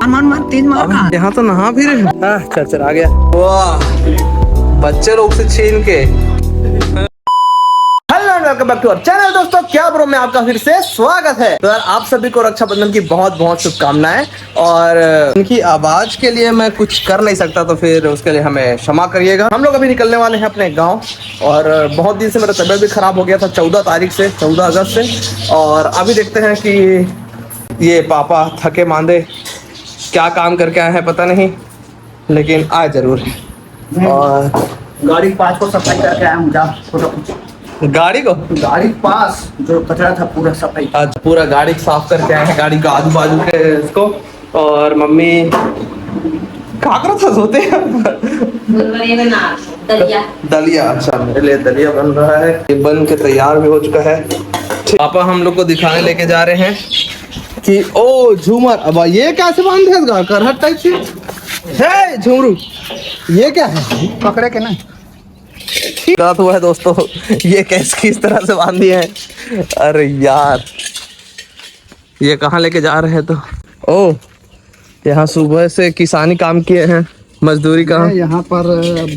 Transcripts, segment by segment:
मार मार तेज मार। यहाँ तो नहा फिर चल चल आ गया। वाह बच्चे लोग से छीन के। Hello welcome back to our channel दोस्तों, क्या ब्रो में आपका फिर से स्वागत है। तो यार आप सभी को रक्षाबंधन की बहुत बहुत शुभकामनाएं। और उनकी आवाज के लिए मैं कुछ कर नहीं सकता, तो फिर उसके लिए हमें क्षमा करिएगा। हम लोग अभी निकलने वाले हैं अपने गांव, और बहुत दिन से मेरा तबीयत भी खराब हो गया था 14 तारीख से, 14 अगस्त से। और अभी देखते हैं कि ये पापा थके मांदे क्या काम करके आए हैं पता नहीं, लेकिन आए जरूर। और गाड़ी पास को सफाई करके आया हूँ। जा फोटो गाड़ी पास जो कचरा था पूरा सफाई। आज पूरा गाड़ी साफ करके आए हैं, गाड़ी का आजू बाजू के इसको। और मम्मी क्या कर था सोते हैं दलिया। अच्छा मेरे लिए दलिया बन रहा है, ये बन के तैयार भी हो चुका है। पापा हम लोग को दिखाने लेके जा रहे हैं कि ओ झूमर। अब ये कैसे बांधे हैं करहट टाइप से है झुमरू, ये क्या है पकड़े के ना बात हुआ है दोस्तों, ये कैसे किस तरह से बांध दिए हैं। अरे यार ये कहाँ लेके जा रहे हैं। तो ओ यहाँ सुबह से किसानी काम किए हैं, मजदूरी का। यहाँ पर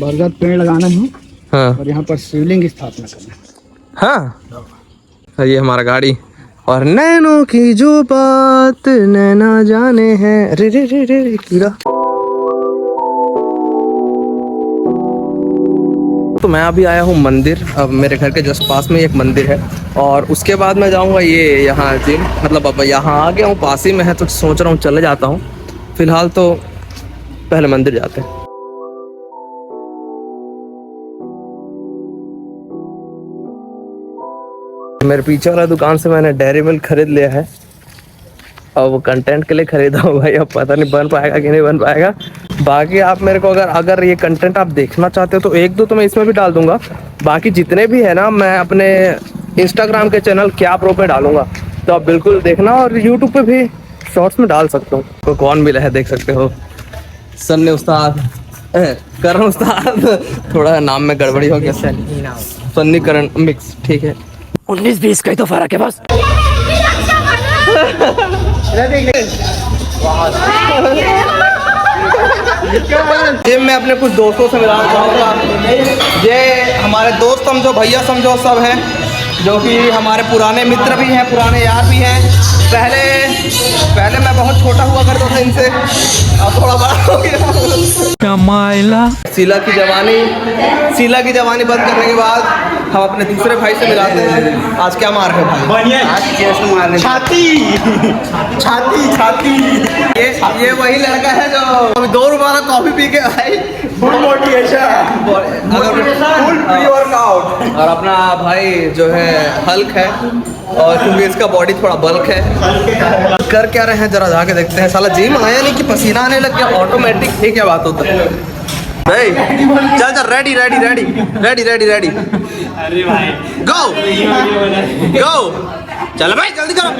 बरगद पेड़ लगाना है। हाँ और यहाँ पर शिवलिंग स्थापना करना है। हाँ ये हमारा गाड़ी। और नैनों की जो बात नैना जाने हैं। रे रे रे रे कीड़ा। तो मैं अभी आया हूँ मंदिर। अब मेरे घर के जस्ट पास में एक मंदिर है, और उसके बाद मैं जाऊँगा ये यहाँ जिम। मतलब अब यहाँ आ गया हूँ, पास ही में है, तो सोच रहा हूँ चले जाता हूँ। फिलहाल तो पहले मंदिर जाते हैं। मेरे पीछे वाला दुकान से मैंने डेयरी मिल्क खरीद लिया है, और वो कंटेंट के लिए खरीदा हूँ भाई। अब पता नहीं बन पाएगा कि नहीं बन पाएगा। बाकी आप मेरे को अगर ये कंटेंट आप देखना चाहते हो तो एक दो तो मैं इसमें भी डाल दूंगा। बाकी जितने भी है ना मैं अपने इंस्टाग्राम के चैनल क्या प्रो पे डालूंगा, तो आप बिल्कुल देखना। और यूट्यूब पे भी शॉर्ट्स में डाल सकता हूँ। तो कौन मिला है देख सकते हो, सन्नी उस्ताद, करण उस्ताद, थोड़ा नाम में गड़बड़ी हो गया, सन्नी करण मिक्स, ठीक है। 19-20 का ही तो फर्क है बस। जिम में अपने कुछ दोस्तों से मिलाना चाहूँगा। ये हमारे दोस्त समझो, भैया समझो, सब हैं जो कि हमारे पुराने मित्र भी हैं, पुराने यार भी हैं। पहले मैं बहुत छोटा हुआ करता था इनसे, अब थोड़ा बड़ा हो गया। माइला शीला की जवानी बंद करने के बाद हम अपने दूसरे भाई से मिलाते हैं। आज क्या मार रहे हैं भाई? आज कैसे मार रहे? छाती। ये वही लड़का है जो अभी 2 रुपये वाला कॉफी पी के भाई full motivation, full pre workout. और अपना भाई जो है हल्क है, और क्योंकि इसका बॉडी थोड़ा बल्क है। कर क्या रहे हैं जरा जाके देखते हैं। साला जिम आया नहीं कि पसीना आने लग गया ऑटोमेटिक। ये क्या बात होता है भाई? चल रेडी। अरे भाई गो चल भाई जल्दी करो।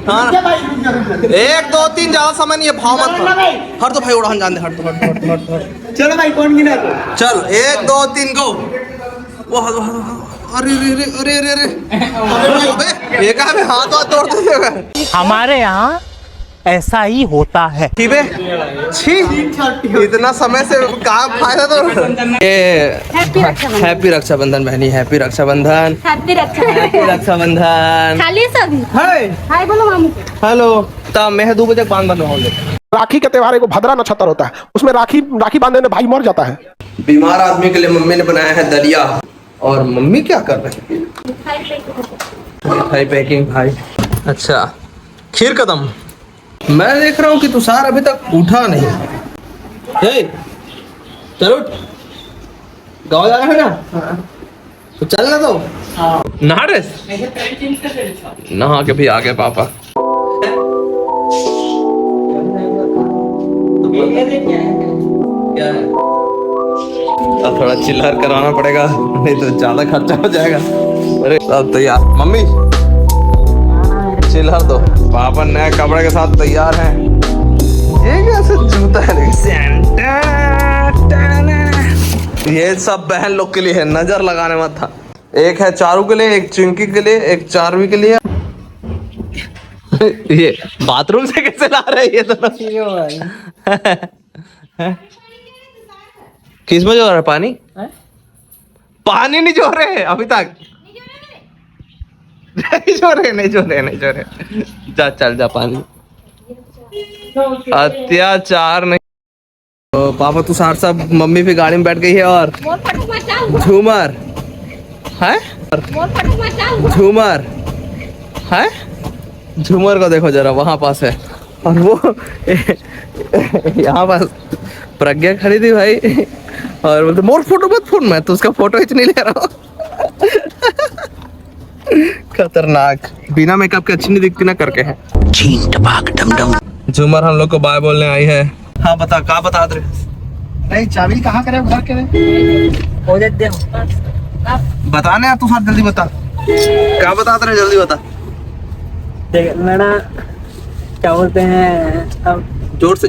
हाँ 1 2 3 ज्यादा समय नहीं है, भाव मत हट। तो भाई उड़ान जान दे, हट। चलो भाई कौन गिना? चल 1 2 3 गो। अरे ये क्या है? हाथ तोड़ते। हमारे यहाँ ऐसा ही होता है। छी इतना समय से कहाँ फायदा। तो ये हैप्पी रक्षाबंधन बहनी, हैप्पी रक्षाबंधन। खाली सभी हाय बोलो मामू। हेलो ता मैं 2 बजे बांध होंगे। राखी के त्योहार को भद्रा नक्षत्र होता है, उसमें राखी बांधने में भाई मर जाता है। बीमार आदमी के लिए मम्मी ने बनाया है दलिया। और मम्मी क्या कर रही है? मिठाई पैकिंग भाई। अच्छा खीर कदम। मैं देख रहा हूँ कि तुषार अभी तक उठा नहीं। चलो गाँव जा रहा है ना, तो चलना तो नहा रे। नहा के भी आ गए पापा। क्या है? अब थोड़ा चिल्लर कराना पड़ेगा, नहीं तो ज्यादा खर्चा हो जाएगा। अरे अब तो यार मम्मी चिल्लर दो। पापा नए कपड़े के साथ तैयार हैं। ये कैसे जूता है? ये सब बहन लोग के लिए है, नजर लगाने मत था। एक है चारू के लिए, एक चिंकी के लिए, एक चारवी के लिए। ये बाथरूम से कैसे ला रहे हैं ये दोनों? किस में जो रहा है पानी? पानी नहीं जो रहे हैं अभी तक। नहीं जो रहे। जा चल जा पानी। अत्याचार नहीं। तो पापा तुषार साहब मम्मी भी गाड़ी में बैठ गई है और झूमर है। झूमर है। झूमर को देखो जरा, वहां पास है। और वो यहाँ पास प्रज्ञा खड़ी थी भाई, और बोलते मोर फोटो मत फोन, मैं तो उसका फोटो खींच नहीं ले रहा हूँ। खतरनाक, बिना मेकअप के अच्छी नहीं दिखती ना करके है। झूमर हम लोग को बाय बोलने आई है। हाँ बता, क्या बता रहे? नहीं, चाबी कहाँ करे घर के? हो जाते बताने यार, तू साथ जल्दी बता, क्या बता रहे? जल्दी बता। लड़ा क्या बोलते हैं अब? जोर से।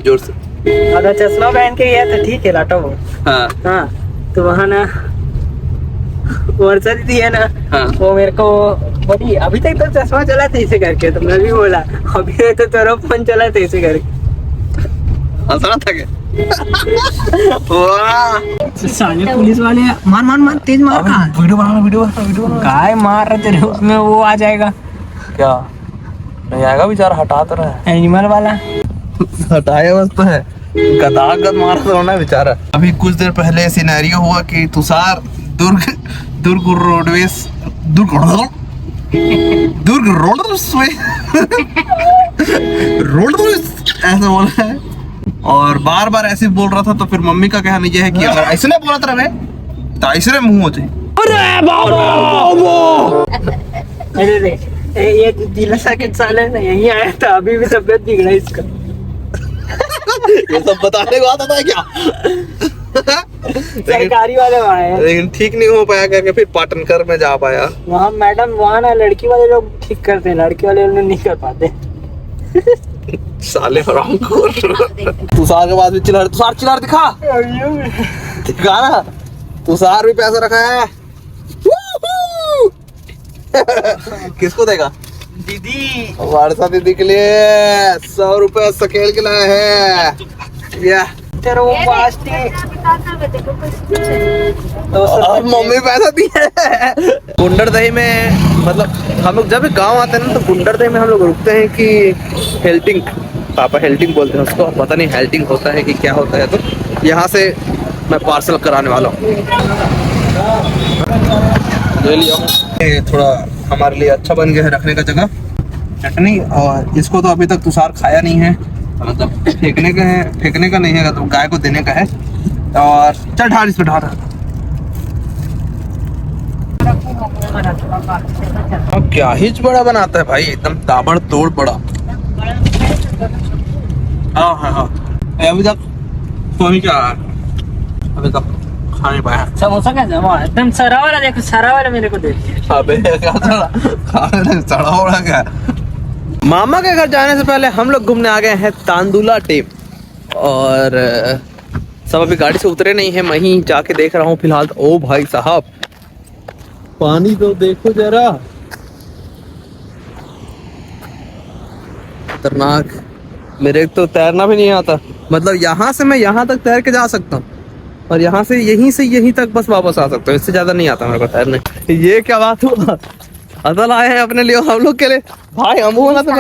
अगर चश्मा पहन के गया तो ठीक है लाटो। हाँ तो वहाँ ना वर्षा दीदी है ना, हाँ। वो मेरे को बोली अभी तक तो चश्मा चला था इसे करके, तो मैं भी बोला अभी तो तेरा फोन चला था इसे करके। हंसना था क्या? वाह, साले पुलिस वाले मार तेज मार। वीडियो बना। गाय मार रहे तेरे, उसमें वो आ जाएगा क्या? नहीं आएगा बेचारा, हटा तो रहा है। एनिमल वाला हटाया बस तो है, गदागद मारा तो ना बेचारा। अभी कुछ देर पहले सिनेरियो हुआ कि तुषार दुर्ग रोडवेज ऐसा बोला है, और बार बार ऐसे बोल रहा था। तो फिर मम्मी का कहना ये है कि अगर ऐसे नहीं बोला रहे तो ऐसे मुंह हो जाए। अरे ये दिलासा के साले ना यही आया था, अभी भी तबियत बिगड़ा इसका। ये सब बताने को आता था क्या? सरकारी वाले आए हैं, लेकिन ठीक नहीं हो पाया करके फिर पाटनकर में जा पाया। वहाँ मैडम, वहाँ ना लड़की वाले लोग ठीक करते हैं, लड़की वाले लोग नहीं कर पाते। साले हरामखोर। तुषार के बाद भी चिल्ला, तुषार चिल्ला दिखा ना। तुषार भी पैसा रखा है। किसको देगा? दीदी, वर्षा दीदी के लिए 100 रुपए सकेल के लाए हैं। या तेरा वो पास्ट मम्मी पैसा दी है। गुंडर दही में, मतलब हम लोग जब गांव आते हैं ना, तो गुंडर दही में हम लोग रुकते हैं कि हेल्टिंग, पापा हेल्टिंग बोलते हैं उसको, पता नहीं हेल्टिंग होता है कि क्या होता है। तो यहाँ से मैं पार्सल कराने वाला हूँ, ले लिया। ये थोड़ा हमारे लिए अच्छा बन गया है रखने का जगह, चटनी। और इसको तो अभी तक तुषार खाया नहीं है, मतलब फेंकने का नहीं है, तो गाय को देने का है। और चल ढाल इस पे ढाल। क्या ही बड़ा बनाता है भाई, एकदम ताबड़तोड़ बड़ा। हाँ अभी तक तो नहीं क्या, अभी तक खा नहीं पाया। समोसा कैसा एकदम सरा वाला, देखो सरा वाला मेरे को दे। अबे क्या सड़ा उड़ा क्या? मामा के घर जाने से पहले हम लोग घूमने आ गए हैं तांदुला डैम, और सब अभी गाड़ी से उतरे नहीं है, मैं ही जाके देख रहा हूँ फिलहाल। ओ भाई साहब, पानी तो देखो जरा, खतरनाक। मेरे तो तैरना भी नहीं आता, मतलब यहाँ से मैं यहाँ तक तैर के जा सकता हूँ, और यहाँ से यहीं तक बस वापस आ सकता हूँ, इससे ज्यादा नहीं आता मेरे को तैरने। ये क्या बात हुआ? असल आए हैं अपने लिए, हम लोग के लिए भाई। हम बोला तो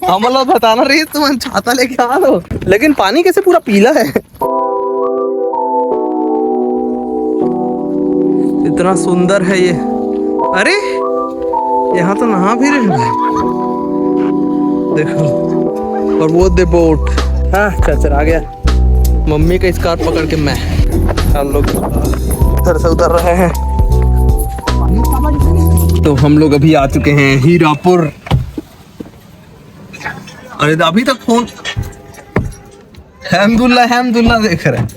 हम लोग बताना रही तुम छाता लेके आ लो, लेकिन पानी कैसे पूरा पीला है? इतना सुंदर है ये। अरे यहाँ तो नहा भी रहे हैं, देखो। और वो दे बोट। हाँ चल आ गया। मम्मी का स्कार्फ पकड़ के मैं, हम लोग इधर से उतर रहे हैं। तो हम लोग अभी आ चुके हैं हीरापुर। अरे अभी तक फोन हमदुल्ला देख रहे हैं।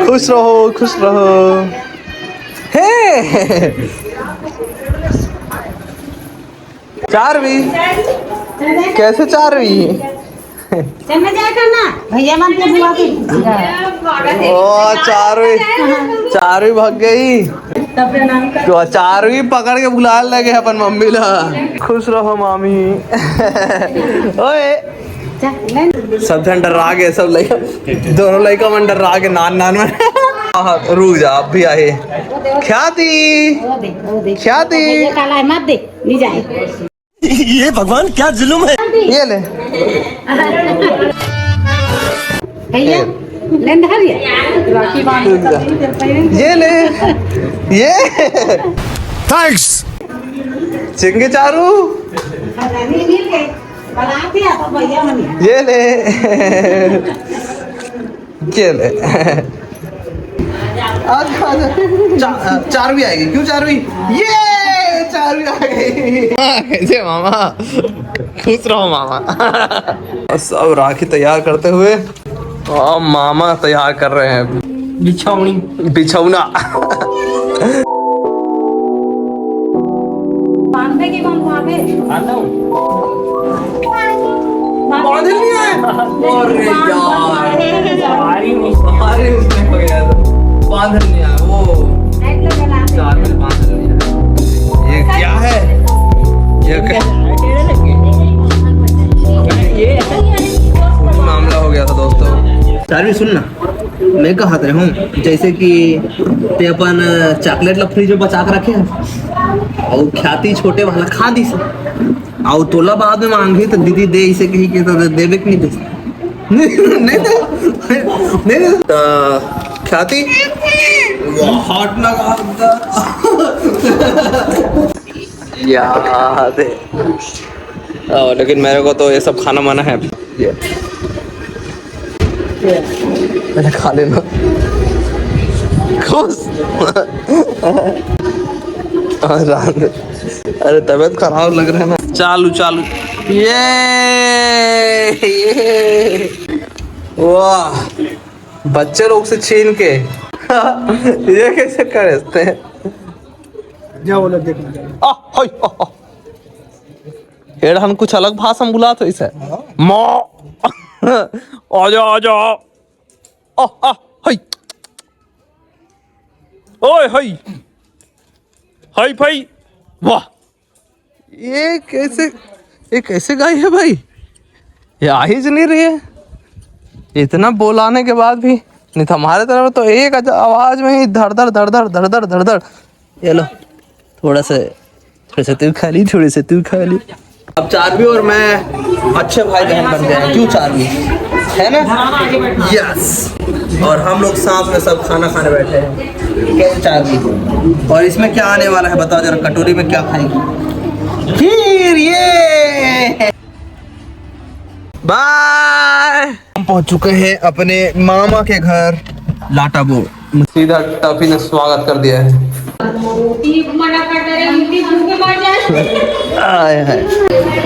खुश रहो हे। चारवी कैसे? चारवी चलने जाया करना भैया, मन के बुआ के। ओ चारवी भाग गई। तो 4वीं पकड़ के बुला लगे अपन मम्मी ला। खुश रहो मामी। ओए सब जन डरा गए, सब लड़का दोनों लड़का मन डरा के नान नान में। रुक जा, आप भी आए। ख्याति ख्याति काला है मत दे नहीं जाए। ये भगवान क्या जुल्म है। ये ले भैया लेन धरिए राखी बांध ये ले ये थैंक्स। चिंगे चारू नहीं मिल गए बनाते हैं तो भैया बनिए। ये ले ये ले आजा आजा। 4वीं आएगी। क्यों 4वीं? ये 4वीं आ गई। कैसे मामा? खुश रहो मामा। सब राखी तैयार करते हुए और मामा तैयार कर रहे हैं बिछौनी बिछौना। बांधने की बांधे बांधे नहीं है। अरे यार भारी अरे उसमें हो गया था। बांधल नहीं आया वो। 4 में बांधल नहीं आया। ये क्या है? ये क्या मामला हो गया था दोस्तों। 4वीं सुनना, मैं कहा था हूँ जैसे कि ते अपन चॉकलेट ला फ्रिज में बचा के रखे हैं और ख्याति छोटे वाला खा दी से और तोला बाद में मांगी तो दीदी दे इसे कही के तो देवे कि नहीं दे नहीं नहीं तो ख्याति हॉट लगा याद है। लेकिन मेरे को तो ये सब खाना मना है। ये पहले खा लेना। खुश। अरे तबीयत खराब लग रहा है ना। चालू चालू। ये वाह, बच्चे लोग से छीन के ये कैसे करते हैं? हेड हम कुछ अलग भाषा में बुला तो इसे माँ आजा आजा हाय ओए हाय हाय भाई वाह। ये कैसे गाय है भाई? ये आ ही नहीं रही है। इतना बोलाने के बाद भी नहीं था। हमारे तरफ तो एक आवाज में ही धड़ धड़ धड़ धड़ धड़ धड़ धड़ धड़। ये लो थोड़ा सा तू खा ली, थोड़े से तू खा ली। अब 4वीं और मैं अच्छे भाई बहन बन गए। क्यों 4वीं है ना? यस। और हम लोग साथ में सब खाना खाने बैठे हैं। कैसे 4वीं? और इसमें क्या आने वाला है बताओ जरा। कटोरी में क्या खाएंगे? खीर। ये बाय। हम पहुंच चुके हैं अपने मामा के घर लाटाबो। सीधा टॉफी ने स्वागत कर दिया है।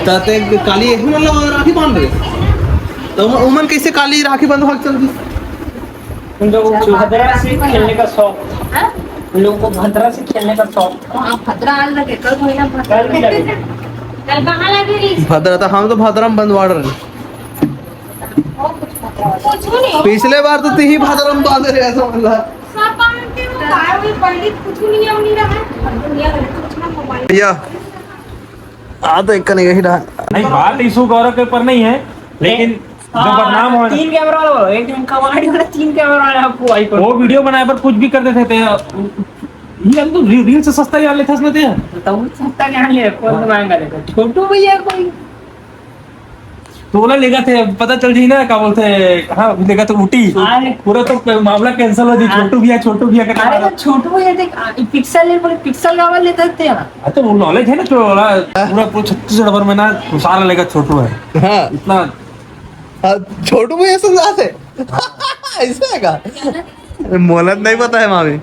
ताते काली मतलब राखी बांध रहे तो उमन कैसे काली राखी बंद भाग चल गई? उन लोगों को भद्रा से खेलने का शौक। उन लोगों को भद्रा से खेलने का शौक। भद्रा था। हम तो भद्रा में बंदवाड़ रहे। पिछले बार तो ही भद्रा में बांध रहे ऐसा मतलब। भैया आ तो एक नहीं रहा। नहीं बात इशू गौरव के ऊपर नहीं है, लेकिन जो बदनाम हो 3 कैमरा वाला एक दिन कमाड़ी वाला 3 कैमरा वाला आपको आई वो वीडियो बनाए पर कुछ भी कर देते थे। ये तो रील से सस्ता यार लेते थे। तो सस्ता क्या ले कौन महंगा लेगा? छोटू भैया कोई तोला लेगा थे पता चल जी ना क्या बोलते हाँ लेगा तो उठी पूरा तो मामला कैंसिल हो जी। छोटू भैया का अरे तो छोटू भैया देख पिक्सल ले बोले पिक्सल का वाला लेते थे ना। अच्छा वो नॉलेज है ना पूरा 36 में ना सारा लेगा छोटू है। हाँ इतना छोटू भैया समझाते ऐसा है का? मोहलत नहीं पता है मामी।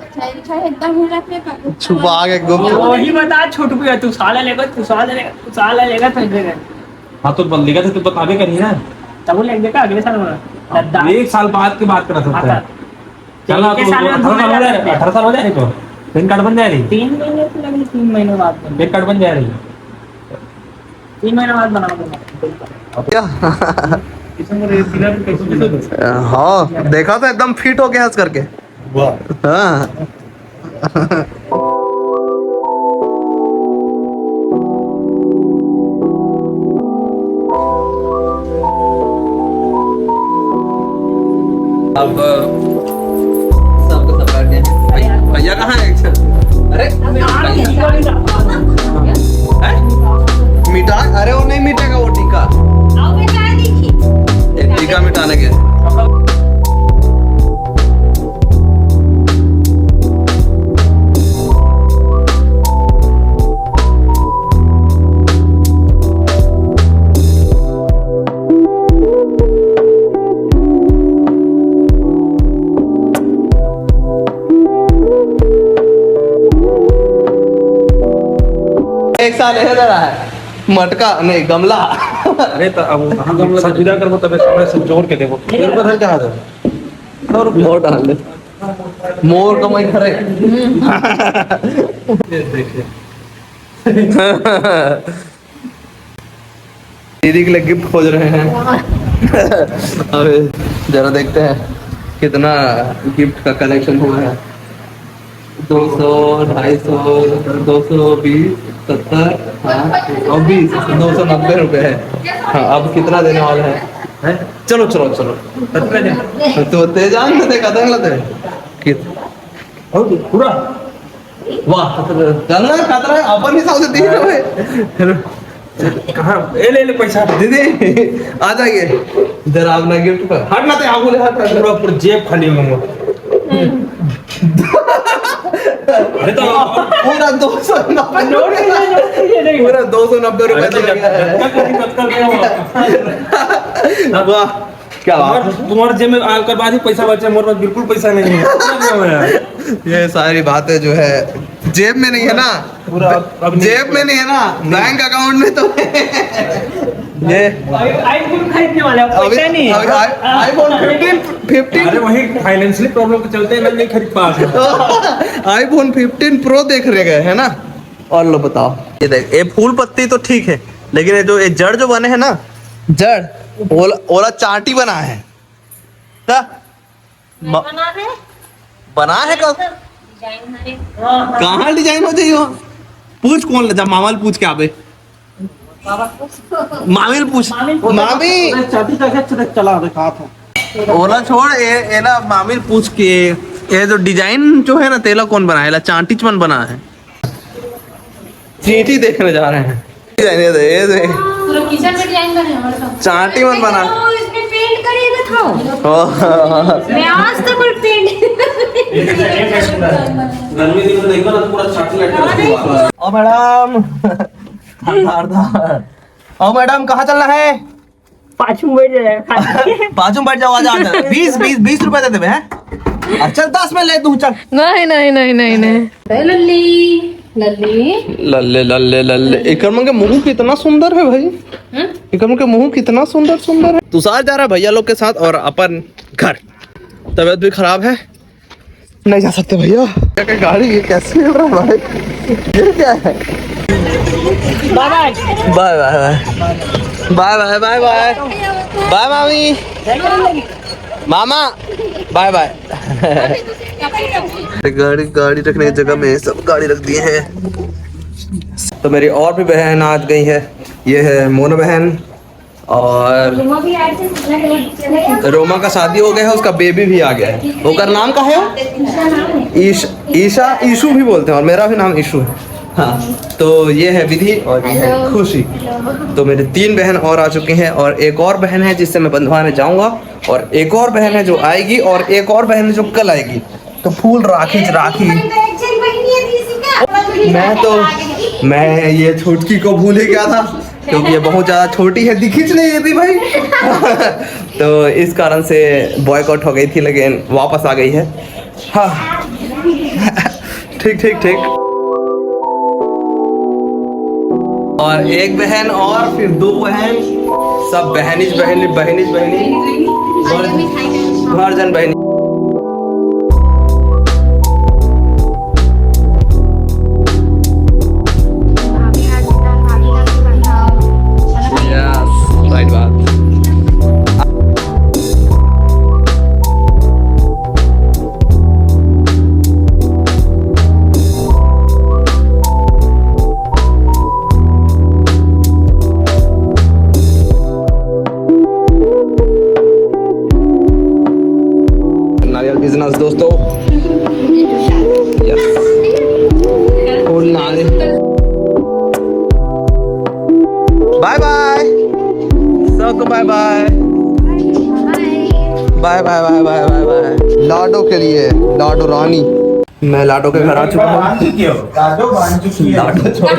छुपा के गुप्त। वही बता छोटू भैया तू साला लेगा तो हाँ तो बंदेगा तो बता भी करी ना तब लग देगा अगले साल होना। 1 साल बाद की बात कर सकते हैं। चला तो 18 साल हो जाए तो पैन कार्ड बन जाए रही। 3 महीने तो लगे 3 महीने बाद पैन कार्ड बन जाए रही। 3 महीने बाद बनाना क्या? हाँ देखा था एकदम फिट हो गया हंस करके। हाँ अब सब बैठ गए। भैया कहाँ है? अरे मिटा, अरे वो नहीं मिटेगा वो टीका, एक टीका मिटाने के। एक साल है रहा है मटका नहीं गमला। अरे तो अब हम संजीदा करबो तबे सामने से जोड़ के देखो मेरे को धर कहां दे और मोर डाल दे, मोर कमाई करे। दीदी के लिए गिफ्ट खोज रहे हैं। अब जरा देखते हैं कितना गिफ्ट का कलेक्शन हुआ है। 200, 250, 220, 70, हाँ और 20, 290 रुपए है। हाँ अब कितना देने वाला है? चलो चलो चलो तो तेजान में देखा था पूरा वाह चलना खाता है अपन हिसाब से 30 रुपए। कहां ले पैसा दीदी आ जाइए जरा अपना गिफ्ट पर हट ना ते आगू ले हट पूरा पूरा जेब खाली होगा। अरे तो पूरा 290 पूरा 290 रुपए चला गया है। वाह क्या बात। तुम्हारे जेब में आकर बाद ही पैसा बचा, मोर पास बिल्कुल पैसा नहीं है। ये सारी बातें जो है जेब में नहीं है ना, पूरा जेब में नहीं है ना, बैंक अकाउंट में तो है। ये आईफोन खरीदने वाला है, पैसा नहीं आईफोन 15 अरे वही फाइनेंशियल प्रॉब्लम के चलते मैं नहीं खरीद पा रहा। आईफोन 15 प्रो देख रहे गए है ना। और लो बताओ, ये देख ये फूल पत्ती तो ठीक है, लेकिन ये जो ये जड़ जो बने हैं ना, जड़ ओला चाटी बना है क्या? बना है कब? कहाँ डिजाइन हो जाइए? पूछ कौन ले जा, मामा ले पूछ के आवे, मामी ले पूछ, मामी चला दिखा था ओला छोड़ ये ना, मामी ले पूछ के ये जो डिजाइन जो है ना तेला कौन बनाया? ला चांटी चमन बना है। चींटी देखने जा रहे हैं। ये पूरा किचन में डिजाइन बने हमारे साथ। चांटी मन बना तो इसमें पेंट करेगा था। मैं आज तक कोई पेंट गर्मी दिन में देखो ना तो पूरा चॉकलेट। ओ मैडम, ओ मैडम कहाँ चलना है? पाछू बैठ जाए बाजू बैठ जाओ, आजा आजा। 20 रुपए दे देवे हैं। अच्छा 10 में ले दूं, चल। नहीं नहीं नहीं नहीं नहीं लल्ली लल्ली लल्ले लल्ले लल्ले। एकरमन के मुंह कितना सुंदर है भाई, एकरमन के मुंह कितना सुंदर सुंदर है। तुषार जा रहा है भैया लोग के साथ और अपन घर। तबीयत भी खराब है, नहीं जा सकते भैया। क्या गाड़ी ये कैसे मिल रहा है भाई? ये क्या है? Bye bye bye bye bye bye bye bye मामी मामा बाय बाय। गाड़ी गाड़ी रखने की जगह में सब गाड़ी रख दिए हैं। तो मेरी और भी बहन आज गई है, ये है मोना बहन, और रोमा का शादी हो गया है, उसका बेबी भी आ गया है। उसका नाम का है ईशा, ईशु भी बोलते हैं, और मेरा भी नाम ईशु है। हाँ तो ये है विधि और ये है खुशी। तो मेरे 3 बहन और आ चुकी हैं, और एक और बहन है जिससे मैं बंधवाने जाऊंगा, और एक और बहन है जो आएगी, और एक और बहन है जो कल आएगी। तो फूल राखी मैं ये छोटकी को भूल ही गया था, क्योंकि ये बहुत ज्यादा छोटी है, दिखी नहीं थी भाई। तो इस कारण से बॉयकॉट हो गई थी, लेकिन वापस आ गई है। हाँ ठीक ठीक ठीक। और एक बहन और फिर 2 बहन, सब बहनिज बहनी बहनिज बहनी, घरजन बहनी। राइट बात। बिजनेस दोस्तों। बाय बाय सबको, bye bye bye bye bye bye bye bye. लाडो के लिए, लाडो रानी। मैं लाडो के घर आ चुका हूँ। लाडो छोड़,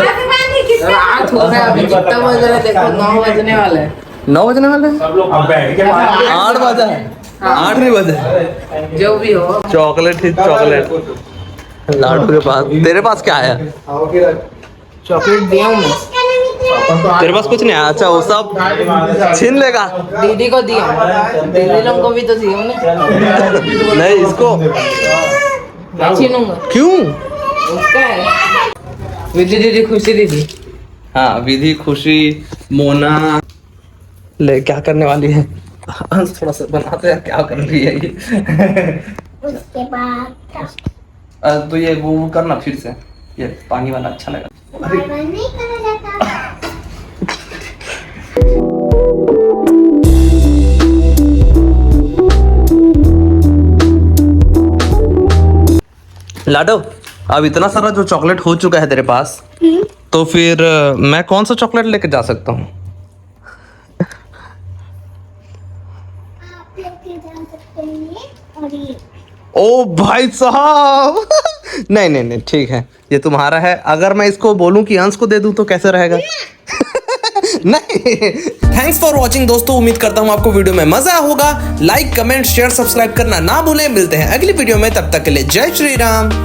रात हो रहा है अभी, कितना बज रहा है देखो, 9 बजने वाले हैं। 9 बजने वाले हैं? सब लोग अब बैठ के 8 बजा है, 8 नहीं बजे। जो भी हो, चॉकलेट ही चॉकलेट लाडू के पास। तेरे पास क्या है? चॉकलेट दिया हूँ मैं। तेरे पास कुछ नहीं है? अच्छा वो सब छीन लेगा। दीदी को दिया हूँ, दीदी लोग को भी तो दिया हूँ ना। नहीं इसको मैं छीनूंगा क्यों? उसका है। विधि दीदी, खुशी दीदी। हाँ विधि, खुशी, मोना ले क्या करने वाली है? थोड़ा सा बनाते हैं, क्या कर रही है ये? उसके बाद तो ये वो करना फिर से, ये पानी वाला अच्छा लगा। नहीं करा जाता। लाडो अब इतना सारा जो चॉकलेट हो चुका है तेरे पास, तो फिर मैं कौन सा चॉकलेट लेके जा सकता हूँ? आप लेके जा सकते हैं और ये ओ भाई साहब नहीं नहीं नहीं ठीक है, ये तुम्हारा है। अगर मैं इसको बोलूं कि अंश को दे दूं तो कैसे रहेगा? नहीं। थैंक्स फॉर वॉचिंग दोस्तों, उम्मीद करता हूं आपको वीडियो में मजा होगा। लाइक, कमेंट, शेयर, सब्सक्राइब करना ना भूलें। मिलते हैं अगली वीडियो में, तब तक के लिए जय श्री राम।